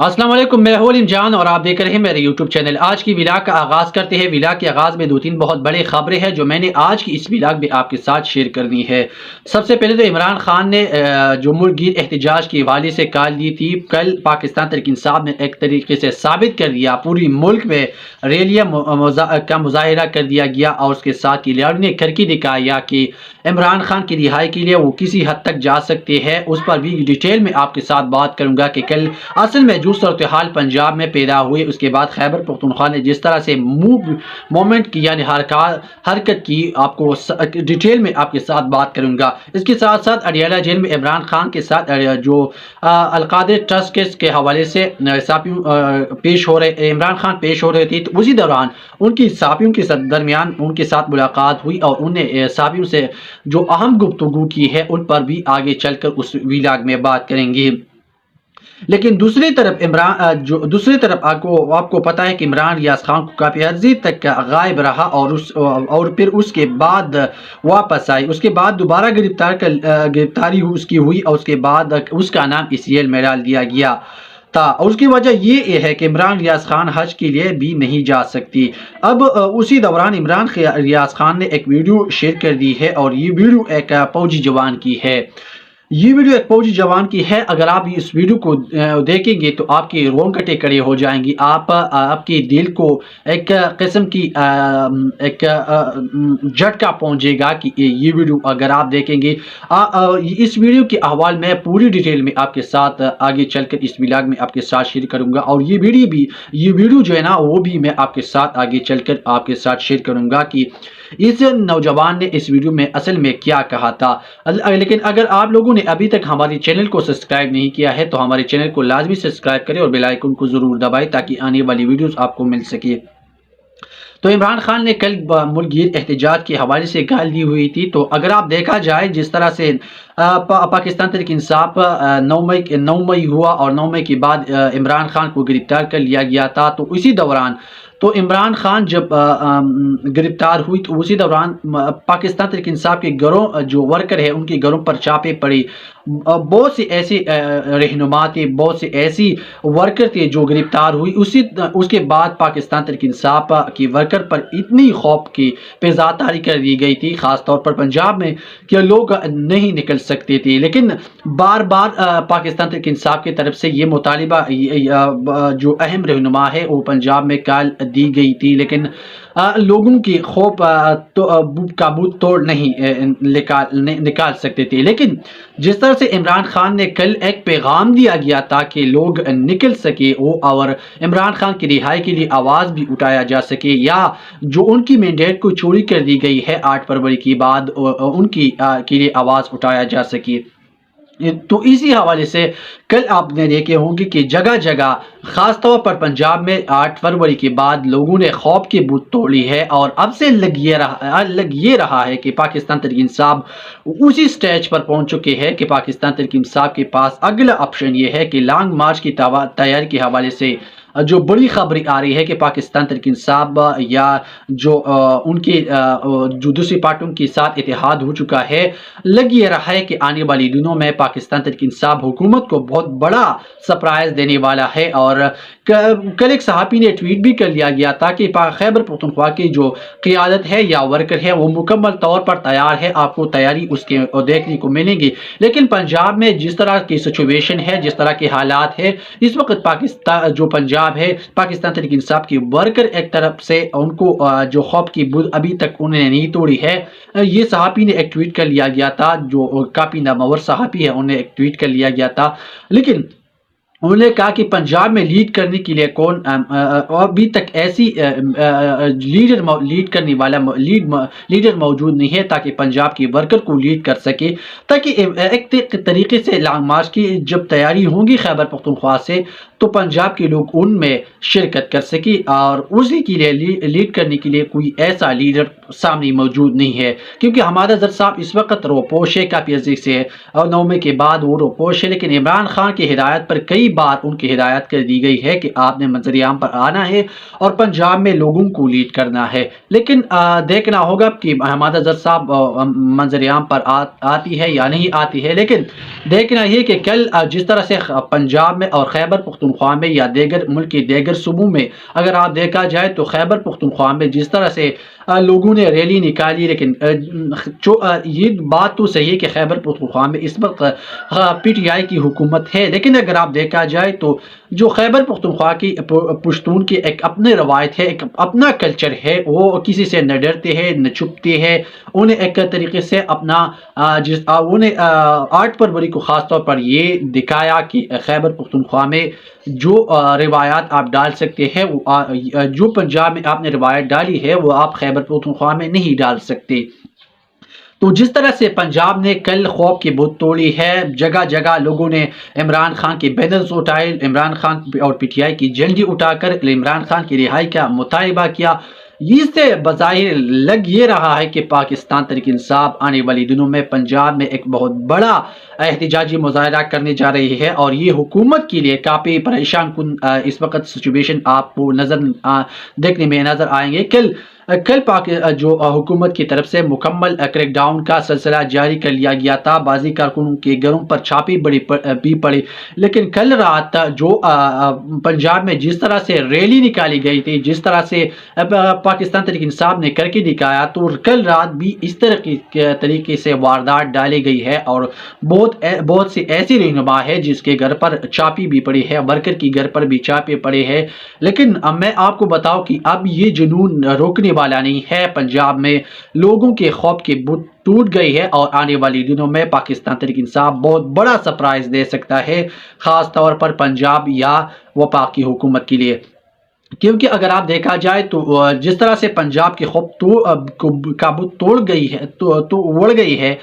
السلام علیکم، میں ہوں علیم جان اور آپ دیکھ رہے ہیں میرے یوٹیوب چینل۔ آج کی ولاگ کا آغاز کرتے ہیں۔ ولاگ کے آغاز میں دو تین بہت بڑے خبریں ہیں جو میں نے آج کی اس ولاگ میں آپ کے ساتھ شیئر کرنی ہے۔ سب سے پہلے تو عمران خان نے جو ملک گیر احتجاج کے حوالے سے کال دی تھی، کل پاکستان تحریک انصاف نے ایک طریقے سے ثابت کر دیا، پوری ملک میں ریلیاں کا مظاہرہ کر دیا گیا اور اس کے ساتھ کلیئر نے کر کے دکھایا کہ عمران خان کی رہائی کے لیے وہ کسی حد تک جا سکتے ہیں۔ اس پر بھی ڈیٹیل میں آپ کے ساتھ بات کروں گا کہ کل اصل میں جو صورتحال پنجاب میں پیدا ہوئی، اس کے بعد خیبر پختونخوا نے جس طرح سے موومنٹ کی، یعنی حرکت کی، آپ کو ڈیٹیل میں آپ کے ساتھ بات کروں گا۔ اس کے ساتھ ساتھ اڈیالہ جیل میں عمران خان کے ساتھ جو القادر ٹرسٹ کیس کے حوالے سے پیش ہو رہے، عمران خان پیش ہو رہے تھے، تو اسی دوران ان کی صحافیوں کے درمیان ان کے ساتھ ملاقات ہوئی اور انہوں نے صحافیوں سے جو اہم گفتگو کی ہے ان پر بھی آگے چل کر اس ولاگ میں بات کریں گے۔ لیکن دوسری طرف آپ کو پتا ہے کہ عمران ریاض خان کو کافی عرصے تک غائب رہا اور پھر اس کے بعد واپس آئی، اس کے بعد دوبارہ گرفتاری اس کی ہوئی اور اس کے بعد اس کا نام ECL میں ڈال دیا گیا تھا، اور اس کی وجہ یہ ہے کہ عمران ریاض خان حج کے لیے بھی نہیں جا سکتی۔ اب اسی دوران عمران ریاض خان نے ایک ویڈیو شیئر کر دی ہے اور یہ ویڈیو ایک فوجی جوان کی ہے۔ اگر آپ اس ویڈیو کو دیکھیں گے تو آپ کے رونگٹے کھڑے ہو جائیں گی، آپ کے دل کو ایک قسم کی ایک جھٹکا پہنچے گا کہ یہ ویڈیو اگر آپ دیکھیں گے۔ اس ویڈیو کے احوال میں پوری ڈیٹیل میں آپ کے ساتھ آگے چل کر اس ولاگ میں آپ کے ساتھ شیئر کروں گا، اور یہ ویڈیو جو ہے نا وہ بھی میں آپ کے ساتھ آگے چل کر آپ کے ساتھ شیئر کروں گا کہ اس نوجوان نے اس ویڈیو میں اصل میں کیا کہا تھا۔ لیکن اگر آپ لوگوں نے ابھی تک ہمارے چینل کو سبسکرائب نہیں کیا ہے تو ہمارے چینل کو لازمی سبسکرائب کریں اور بیل آئیکن کو ضرور دبائیں تاکہ آنے والی ویڈیوز آپ کو مل سکے۔ تو عمران خان نے کل ملک گیر احتجاج کے حوالے سے گال دی ہوئی تھی، تو اگر آپ دیکھا جائے جس طرح سے پاکستان تحریک انصاف 9 مئی ہوا اور 9 مئی کے بعد عمران خان کو گرفتار کر لیا گیا تھا، تو اسی دوران تو عمران خان جب گرفتار ہوئی تو اسی دوران پاکستان تحریک انصاف کے گھروں جو ورکر ہیں ان کے گھروں پر چھاپے پڑے، بہت سے ایسے رہنما تھے، بہت سے ایسی ورکر تھے جو گرفتار ہوئی۔ اس کے بعد پاکستان تحریک انصاف کی ورکر پر اتنی خوف کی فضا طاری کر دی گئی تھی، خاص طور پر پنجاب میں، کہ لوگ نہیں نکل سکتے تھے۔ لیکن بار بار پاکستان تحریک انصاف کی طرف سے یہ مطالبہ جو اہم رہنما ہے وہ پنجاب میں کال دی گئی تھی، لیکن لوگوں کی خوف قابو توڑ نہیں نکال سکتے تھے۔ لیکن جس طرح سے عمران خان نے کل ایک پیغام دیا گیا تھا کہ لوگ نکل سکے اور عمران خان کی رہائی کے لیے آواز بھی اٹھایا جا سکے، یا جو ان کی مینڈیٹ کو چوری کر دی گئی ہے 8 فروری کے بعد ان کے لیے آواز اٹھایا جا سکے، تو اسی حوالے سے کل آپ نے دیکھے ہوں گے کہ جگہ جگہ خاص طور پر پنجاب میں 8 فروری کے بعد لوگوں نے خوف کی بت توڑی ہے، اور اب سے لگ یہ رہا ہے کہ پاکستان تحریک انصاف اسی سٹیج پر پہنچ چکے ہیں کہ پاکستان تحریک انصاف کے پاس اگلا آپشن یہ ہے کہ لانگ مارچ کی تیاری کے حوالے سے جو بڑی خبریں آ رہی ہے کہ پاکستان تحریک انصاف یا جو ان کے جو دوسری پارٹیوں کے ساتھ اتحاد ہو چکا ہے، لگ یہ رہا ہے کہ آنے والی دنوں میں پاکستان تحریک انصاف حکومت کو بہت بڑا سرپرائز دینے والا ہے۔ اور کل ایک صحافی نے ٹویٹ بھی کر لیا گیا تھا کہ خیبر پختونخوا کی جو قیادت ہے یا ورکر ہے وہ مکمل طور پر تیار ہے، آپ کو تیاری اس کے دیکھنے کو ملیں گی۔ لیکن پنجاب میں جس طرح کی سچویشن ہے، جس طرح کے حالات ہے اس وقت، پنجاب ہے، پاکستان تحریک انصاف کی ورکر ایک طرف سے ان کو جو خوف کی بت ابھی تک انہوں نے نہیں توڑی ہے۔ یہ صحافی نے ایک ٹویٹ کر لیا گیا تھا، جو کافی نامور صحافی ہے، انہوں نے ایک ٹویٹ کر لیا گیا تھا، لیکن انہوں نے کہا کہ پنجاب میں لیڈ کرنے کے لیے ابھی تک ایسی لیڈ کرنے والا لیڈر موجود نہیں ہے تاکہ پنجاب کی ورکر کو لیڈ کر سکے، تاکہ ایک طریقے سے لانگ مارچ کی جب تیاری ہوں گی خیبر پختونخوا سے تو پنجاب کے لوگ ان میں شرکت کر سکے، اور اسی کے لیے لیڈ کرنے کے لیے کوئی ایسا لیڈر سامنے موجود نہیں ہے، کیونکہ حمادہ ظفر صاحب اس وقت روپوش ہے کافی عرصے سے، اور 9 مئی کے بعد وہ روپوش ہے، لیکن عمران خان کی ہدایت پر کئی بار ان کی ہدایت کر دی گئی ہے کہ آپ نے منظر عام پر آنا ہے اور پنجاب میں لوگوں کو لیڈ کرنا ہے۔ لیکن دیکھنا ہوگا کہ حمادہ ظفر صاحب منظر عام پر آتی ہے یا نہیں آتی ہے، لیکن دیکھنا یہ کہ کل جس طرح سے پنجاب میں اور خیبر پختونخوا پختونخوا میں یا دیگر ملک کے دیگر صوبوں میں اگر آپ دیکھا جائے تو خیبر پختونخوا میں جس طرح سے لوگوں نے ریلی نکالی، لیکن یہ بات تو صحیح ہے کہ خیبر پختونخوا میں اس وقت پی ٹی آئی کی حکومت ہے، لیکن اگر آپ دیکھا جائے تو جو خیبر پختونخوا کی پشتون کی ایک اپنی روایت ہے، ایک اپنا کلچر ہے، وہ کسی سے نہ ڈرتے ہیں نہ چھپتے ہیں، انہیں ایک طریقے سے اپنا انہیں 8 فروری کو خاص طور پر یہ دکھایا کہ خیبر پختونخوا میں جو روایات آپ ڈال سکتے ہیں، جو پنجاب میں آپ نے روایت ڈالی ہے وہ آپ خیبر پختونخوا میں نہیں ڈال سکتے۔ تو جس طرح سے پنجاب نے کل خوف کی بت توڑی ہے، جگہ جگہ لوگوں نے عمران خان کے بینرز اٹھائے، عمران خان اور پی ٹی آئی کی جھنڈی اٹھا کر عمران خان کی رہائی کا مطالبہ کیا۔ اس سے بظاہر لگ یہ رہا ہے کہ پاکستان تحریک انصاف آنے والی دنوں میں پنجاب میں ایک بہت بڑا احتجاجی مظاہرہ کرنے جا رہی ہے، اور یہ حکومت کے لیے کافی پریشان کن اس وقت سچویشن آپ کو دیکھنے میں نظر آئیں گے۔ کل جو حکومت کی طرف سے مکمل کریک ڈاؤن کا سلسلہ جاری کر لیا گیا تھا، بعضی کارکنوں کے گھروں پر چھاپی بھی پڑی، لیکن کل رات جو پنجاب میں جس طرح سے ریلی نکالی گئی تھی، جس طرح سے پاکستان تحریک انصاف نے کر کے دکھایا، تو کل رات بھی اس طریقے سے واردات ڈالی گئی ہے، اور بہت سی ایسی رہنما ہے جس کے گھر پر چھاپی بھی پڑی ہے، ورکر کی گھر پر بھی چھاپے پڑے ہیں۔ لیکن میں آپ کو بتاؤں کہ اب یہ جنون روکنے والا نہیں ہے، پنجاب میں لوگوں کے خوف کی بت ٹوٹ گئی ہے، اور آنے والی دنوں میں پاکستان تحریک انصاف بہت بڑا سرپرائز دے سکتا ہے، خاص طور پر پنجاب یا وفاق کی حکومت کے لیے۔ کیونکہ اگر آپ دیکھا جائے تو جس طرح سے پنجاب کی خوف کا بت توڑ گئی ہے تو اڑ گئی ہے،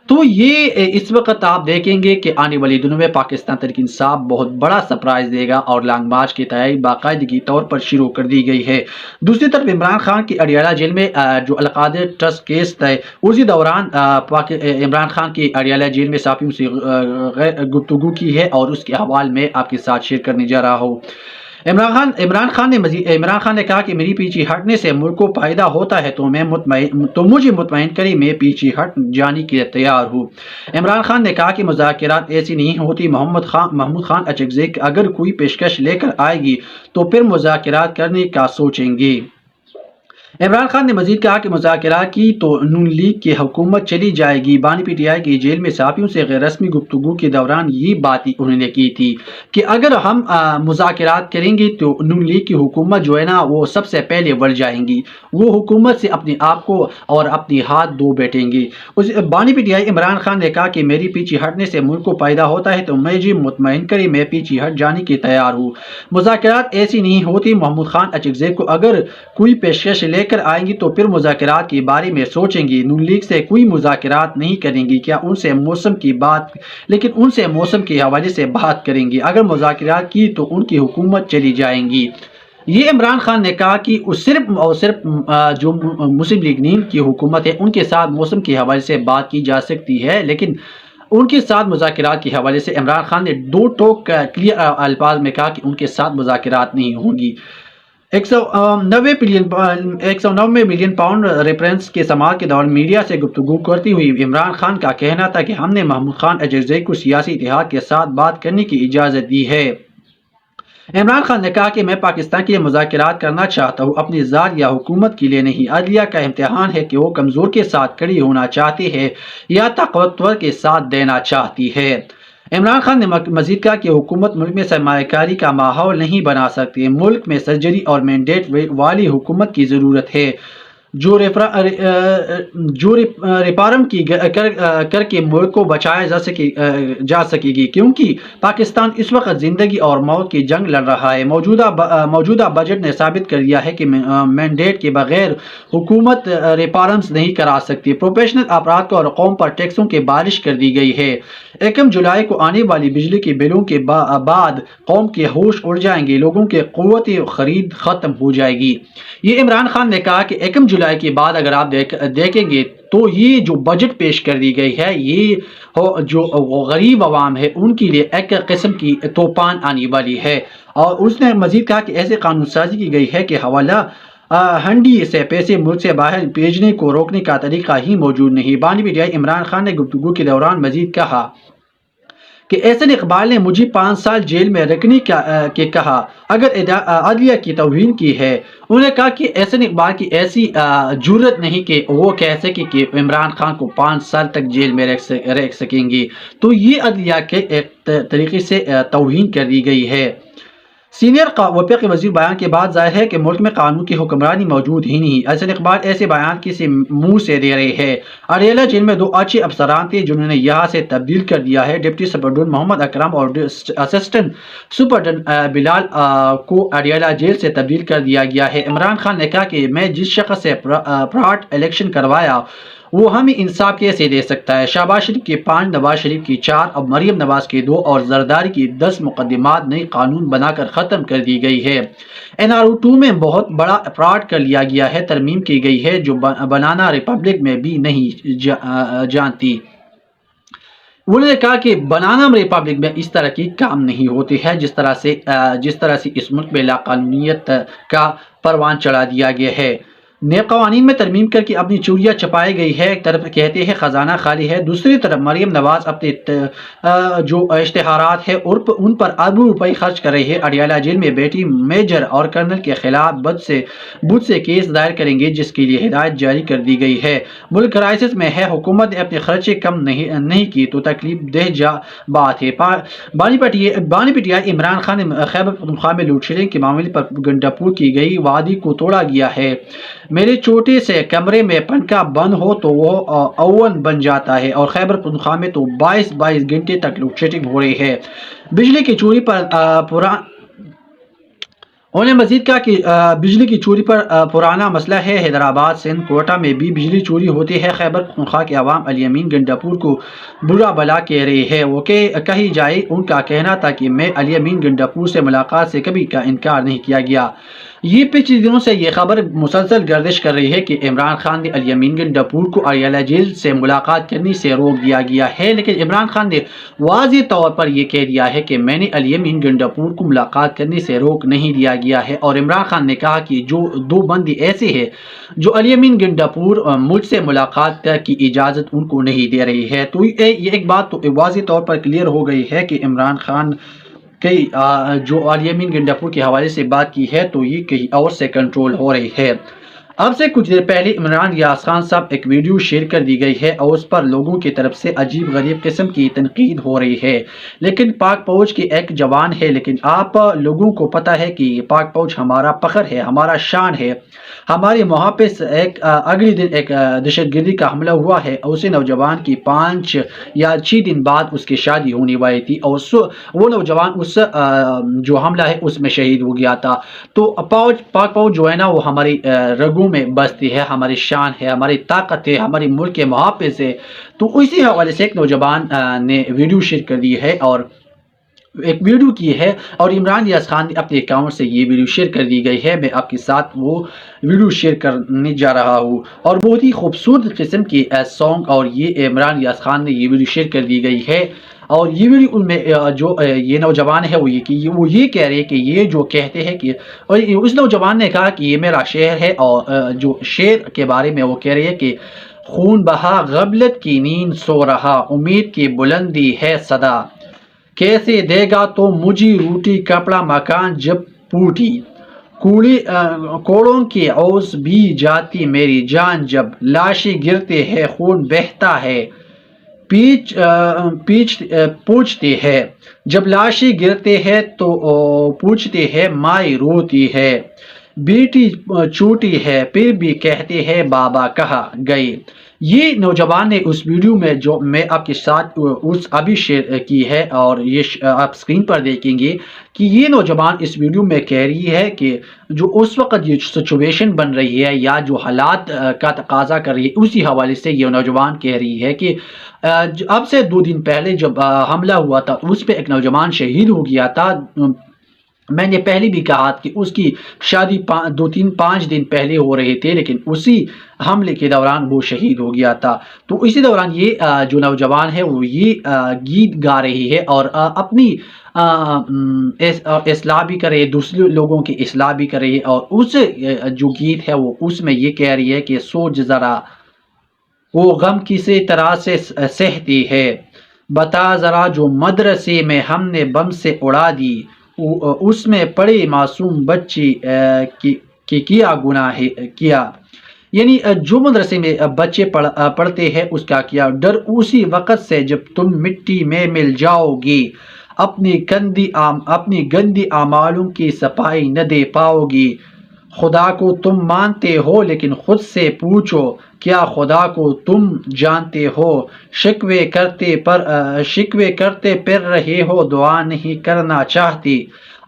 تو یہ اس وقت آپ دیکھیں گے کہ آنے والی دنوں میں پاکستان تحریک انصاف بہت بڑا سرپرائز دے گا، اور لانگ مارچ کی تیاری باقاعدگی طور پر شروع کر دی گئی ہے۔ دوسری طرف عمران خان کی اڈیالہ جیل میں جو القادر ٹرسٹ کیس تھے، اسی دوران عمران خان کی اڈیالہ جیل میں صحافیوں سے گفتگو کی ہے، اور اس کے حوالے میں آپ کے ساتھ شیئر کرنے جا رہا ہوں۔ عمران خان نے کہا کہ میری پیچھے ہٹنے سے ملک کو فائدہ ہوتا ہے تو مجھے مطمئن کرے، میں پیچھے ہٹ جانے کے لیے تیار ہوں۔ عمران خان نے کہا کہ مذاکرات ایسی نہیں ہوتی، محمود خان اچکزئی اگر کوئی پیشکش لے کر آئے گی تو پھر مذاکرات کرنے کا سوچیں گے۔ عمران خان نے مزید کہا کہ مذاکرات کی تو نون لیگ کی حکومت چلی جائے گی۔ بانی پی ٹی آئی کی جیل میں صحافیوں سے غیر رسمی گفتگو کے دوران یہ بات انہوں نے کی تھی کہ اگر ہم مذاکرات کریں گے تو نون لیگ کی حکومت جو ہے نا وہ سب سے پہلے بڑھ جائیں گی، وہ حکومت سے اپنے آپ کو اور اپنے ہاتھ دھو بیٹھیں گی۔ بانی P T I Imran Khan نے کہا کہ میری پیچھے ہٹنے سے ملک کو فائدہ ہوتا ہے تو مجھے مطمئن کرے، میں پیچھے ہٹ جانے کے تیار ہوں۔ مذاکرات ایسی نہیں ہوتی، محمود خان اچکزئی کو اگر کوئی پیشکش لے کر آئیں گی تو پھر مذاکرات کے بارے میں سوچیں گی۔ نون لیگ سے کوئی مذاکرات نہیں کریں گی، کیا ان سے موسم کے حوالے سے بات کریں گی، اگر مذاکرات کی تو ان کی حکومت چلی جائیں گی۔ یہ عمران خان نے کہا کہ صرف جو مسلم لیگ نون کی حکومت ہے ان کے ساتھ موسم کے حوالے سے بات کی جا سکتی ہے، لیکن ان کے ساتھ مذاکرات کے حوالے سے عمران خان نے دو ٹوک کلیئر الفاظ میں کہا کہ ان کے ساتھ مذاکرات نہیں ہوں گی۔ 190 ملین پاؤنڈ ریفرنس کے سماعت کے دوران میڈیا سے گفتگو کرتے ہوئے عمران خان کا کہنا تھا کہ ہم نے محمود خان اچکزئی کو سیاسی اتحاد کے ساتھ بات کرنے کی اجازت دی ہے۔ عمران خان نے کہا کہ میں پاکستان کے لیے مذاکرات کرنا چاہتا ہوں، اپنی ذات یا حکومت کے لیے نہیں۔ عدلیہ کا امتحان ہے کہ وہ کمزور کے ساتھ کھڑی ہونا چاہتی ہے یا طاقتور کے ساتھ دینا چاہتی ہے۔ عمران خان نے مزید کہا کہ حکومت ملک میں سرمایہ کاری کا ماحول نہیں بنا سکتی، ملک میں سرجری اور مینڈیٹ والی حکومت کی ضرورت ہے جو ریفارم کر کے ملک کو بچایا جا سکے گی، کیونکہ پاکستان اس وقت زندگی اور موت کی جنگ لڑ رہا ہے۔ موجودہ بجٹ نے ثابت کر دیا ہے کہ مینڈیٹ کے بغیر حکومت ریفارمز نہیں کرا سکتی۔ پروفیشنل افراد کو اور قوم پر ٹیکسوں کی بارش کر دی گئی ہے۔ 1 جولائی کو آنے والی بجلی کے بلوں کے بعد قوم کے ہوش اڑ جائیں گے، لوگوں کی قوت خرید ختم ہو جائے گی۔ یہ عمران خان نے کہا کہ 1 جولائی کے بعد اگر آپ دیکھیں گے تو یہ جو بجٹ پیش کر دی گئی ہے، یہ جو غریب عوام ہے ان کے لیے ایک قسم کی طوفان آنے والی ہے۔ اور اس نے مزید کہا کہ ایسے قانون سازی کی گئی ہے کہ حوالہ ہنڈی سے پیسے ملک سے باہر بھیجنے کو روکنے کا طریقہ ہی موجود نہیں۔ بانی P T I Imran Khan نے گفتگو کے دوران مزید کہا کہ احسن اقبال نے مجھے 5 سال جیل میں رکھنے کے کہا اگر عدلیہ کی توہین کی ہے۔ انہوں نے کہا کہ احسن اقبال کی ایسی جرت نہیں کہ وہ کہہ سکے کہ عمران خان کو 5 سال تک جیل میں رکھ سکیں گے، تو یہ عدلیہ کے ایک طریقے سے توہین کر دی گئی ہے۔ سینئر وفاقی وزیر بیان کے بعد ظاہر ہے کہ ملک میں قانون کی حکمرانی موجود ہی نہیں۔ احسن اقبال ایسے بیان کسی منہ سے دے رہے ہیں۔ اڈیالہ جیل میں 2 اچھے افسران تھے جنہوں نے یہاں سے تبدیل کر دیا ہے۔ ڈپٹی سپرنٹینڈنٹ محمد اکرم اور اسسٹنٹ سپرنٹینڈنٹ بلال کو اڈیالہ جیل سے تبدیل کر دیا گیا ہے۔ عمران خان نے کہا کہ میں جس شخص سے پراٹ الیکشن کروایا وہ ہمیں انصاف کیسے دے سکتا ہے۔ شہباز شریف کے 5، نواز شریف کی 4 اور مریم نواز کے 2 اور زرداری کی 10 مقدمات نئی قانون بنا کر ختم کر دی گئی ہے۔ NRO-2 میں بہت بڑا فراڈ کر لیا گیا ہے، ترمیم کی گئی ہے جو بنانا ریپبلک میں بھی نہیں جانتی۔ انہوں نے کہا کہ بنانا ریپبلک میں اس طرح کی کام نہیں ہوتی ہے جس طرح سے اس ملک میں لاقانونیت کا پروان چڑھا دیا گیا ہے۔ نئے قوانین میں ترمیم کر کے اپنی چوریاں چھپائی گئی ہے۔ ایک طرف کہتے ہیں خزانہ خالی ہے، دوسری طرف مریم نواز اپنے جو اشتہارات ہیں ان پر اربوں روپے خرچ کر رہی ہے۔ اڈیالہ جیل میں بیٹی میجر اور کرنل کے خلاف بدھ سے کیس دائر کریں گے جس کے لیے ہدایت جاری کر دی گئی ہے۔ ملک کرائسس میں ہے، حکومت نے اپنے خرچے کم نہیں کی تو تکلیف دہ بات ہے۔ بانی پٹیا عمران خان نے خیبر پختونخوا میں لوڈ شیڈنگ کے معاملے پر گنڈا پور کی گئی وعدے کو توڑا گیا ہے۔ میرے چھوٹے سے کمرے میں پنکھا بند ہو تو وہ اوون بن جاتا ہے، اور خیبر پختونخوا میں تو 22 گھنٹے تک لوڈ شیڈنگ ہو رہی ہے۔ بجلی کی چوری پر انہوں نے مزید کہا کہ بجلی کی چوری پر پرانا مسئلہ ہے، حیدرآباد، سندھ، کوئٹہ میں بھی بجلی چوری ہوتی ہے۔ خیبر پختونخوا کے عوام علی امین گنڈا پور کو برا بلا کہہ رہے ہیں، وہ کہی جائے۔ ان کا کہنا تھا کہ میں علی امین گنڈا پور سے ملاقات سے کبھی کا انکار نہیں کیا گیا۔ یہ پچھلے دنوں سے یہ خبر مسلسل گردش کر رہی ہے کہ عمران خان نے علی امین گنڈا پور کو اڈیالہ جیل سے ملاقات کرنے سے روک دیا گیا ہے، لیکن عمران خان نے واضح طور پر یہ کہہ دیا ہے کہ میں نے علی امین گنڈا پور کو ملاقات کرنے سے روک نہیں دیا گیا ہے، اور عمران خان نے کہا کہ جو 2 بندے ایسے ہیں جو علی امین گنڈا پور مجھ سے ملاقات کی اجازت ان کو نہیں دے رہی ہے۔ تو یہ ایک بات تو واضح طور پر کلیئر ہو گئی ہے کہ عمران خان جو علی امین گنڈا پور کے حوالے سے بات کی ہے تو یہ کہیں اور سے کنٹرول ہو رہی ہے۔ اب سے کچھ دیر پہلے عمران یاس خان صاحب ایک ویڈیو شیئر کر دی گئی ہے اور اس پر لوگوں کی طرف سے عجیب غریب قسم کی تنقید ہو رہی ہے۔ لیکن پاک فوج کی ایک جوان ہے، لیکن آپ لوگوں کو پتہ ہے کہ پاک فوج ہمارا فخر ہے، ہمارا شان ہے۔ ہمارے محافظ اگلے دن ایک دہشت گردی کا حملہ ہوا ہے، اسے نوجوان کی 5 یا 6 دن بعد اس کی شادی ہونے والی تھی، اور وہ نوجوان اس جو حملہ ہے اس میں شہید ہو گیا تھا۔ تو پاک فوج جو ہے نا وہ ہماری رگوں میں بستی ہے، ہماری شان ہے، ہماری طاقت ہے، ہمارے ملک کے محافظ ہے۔ تو اسی حوالے سے ایک نوجوان نے ویڈیو شیئر کر دی ہے اور ایک ویڈیو کی ہے، اور عمران یاس خان نے اپنے اکاؤنٹ سے یہ ویڈیو شیئر کر دی گئی ہے۔ میں آپ کے ساتھ وہ ویڈیو شیئر کرنے جا رہا ہوں، اور بہت ہی خوبصورت قسم کی سانگ، اور یہ عمران یاس خان نے یہ ویڈیو شیئر کر دی گئی ہے۔ اور یہ ویڈیو میں جو یہ نوجوان ہے وہ یہ کہہ رہے ہیں کہ یہ جو کہتے ہیں کہ، اور اس نوجوان نے کہا کہ یہ میرا شعر ہے، اور جو شعر کے بارے میں وہ کہہ رہے ہیں کہ خون بہا غفلت کی نیند سو رہا، امید کی بلندی ہے صدا، کیسے دے گا تو مجھے روٹی کپڑا مکان جب پوٹی، کوڑوں کی اوز بھی جاتی میری جان جب، لاشیں گرتے ہیں خون بہتا ہے، پوچھتے ہیں جب لاشیں گرتے ہیں تو پوچھتے ہیں مائی روتی ہے، بیٹی چھوٹی ہے پھر بھی کہتے ہیں بابا کہاں گئے۔ یہ نوجوان نے اس ویڈیو میں جو میں آپ کے ساتھ ابھی شیئر کی ہے، اور یہ آپ سکرین پر دیکھیں گے کہ یہ نوجوان اس ویڈیو میں کہہ رہی ہے کہ جو اس وقت یہ سچویشن بن رہی ہے یا جو حالات کا تقاضا کر رہی ہے، اسی حوالے سے یہ نوجوان کہہ رہی ہے کہ اب سے 2 دن پہلے جب حملہ ہوا تھا اس پہ ایک نوجوان شہید ہو گیا تھا۔ میں نے پہلے بھی کہا کہ اس کی شادی 5 دن پہلے ہو رہے تھے، لیکن اسی حملے کے دوران وہ شہید ہو گیا تھا۔ تو اسی دوران یہ جو نوجوان ہے وہ یہ گیت گا رہی ہے، اور اپنی اصلاح بھی کر رہی ہے، دوسرے لوگوں کی اصلاح بھی کر رہی ہے، اور اس جو گیت ہے وہ اس میں یہ کہہ رہی ہے کہ سوچ ذرا وہ غم کسی طرح سے سہتی ہے، بتا ذرا جو مدرسے میں ہم نے بم سے اڑا دی، اس میں پڑے معصوم بچے کی کیا گناہ کیا، یعنی جو مدرسے میں بچے پڑھتے ہیں اس کا کیا ڈر اسی وقت سے جب تم مٹی میں مل جاؤ گے، اپنی گندی اعمالوں کی صفائی نہ دے پاؤ گی۔ خدا کو تم مانتے ہو لیکن خود سے پوچھو کیا خدا کو تم جانتے ہو؟ شکوے کرتے پھر رہے ہو، دعا نہیں کرنا چاہتے،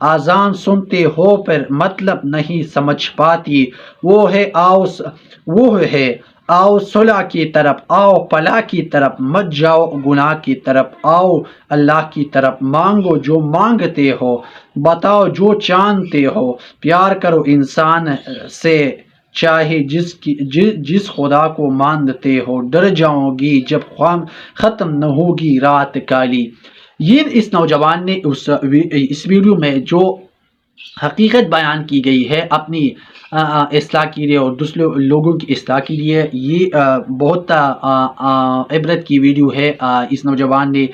اذان سنتے ہو پھر مطلب نہیں سمجھ پاتی، وہ ہے آؤ صلح کی طرف آؤ، فلاح کی طرف مت جاؤ، گناہ کی طرف آؤ، اللہ کی طرف مانگو جو مانگتے ہو، بتاؤ جو چاہتے ہو، پیار کرو انسان سے چاہے جس خدا کو مانتے ہو، ڈر جاؤ گی جب ختم نہ ہوگی رات کالی۔ یہ اس نوجوان نے اس ویڈیو میں جو حقیقت بیان کی گئی ہے اپنی اصلاح کے لیے اور دوسرے لوگوں کی اصلاح کے لیے، یہ بہت عبرت کی ویڈیو ہے۔ اس نوجوان نے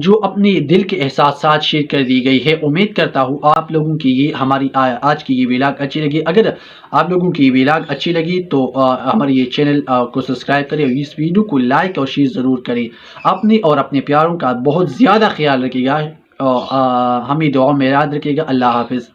جو اپنی دل کے احساسات شیئر کر دی گئی ہے، امید کرتا ہوں آپ لوگوں کی یہ ہماری آج کی یہ ویلاگ اچھی لگی۔ اگر آپ لوگوں کی یہ ویلاگ اچھی لگی تو ہمارے یہ چینل کو سبسکرائب کریں اور اس ویڈیو کو لائک اور شیئر ضرور کریں۔ اپنی اور اپنے پیاروں کا بہت زیادہ خیال رکھیے گا، ہمیں دعاؤں میں یاد رکھیے گا۔ اللہ حافظ۔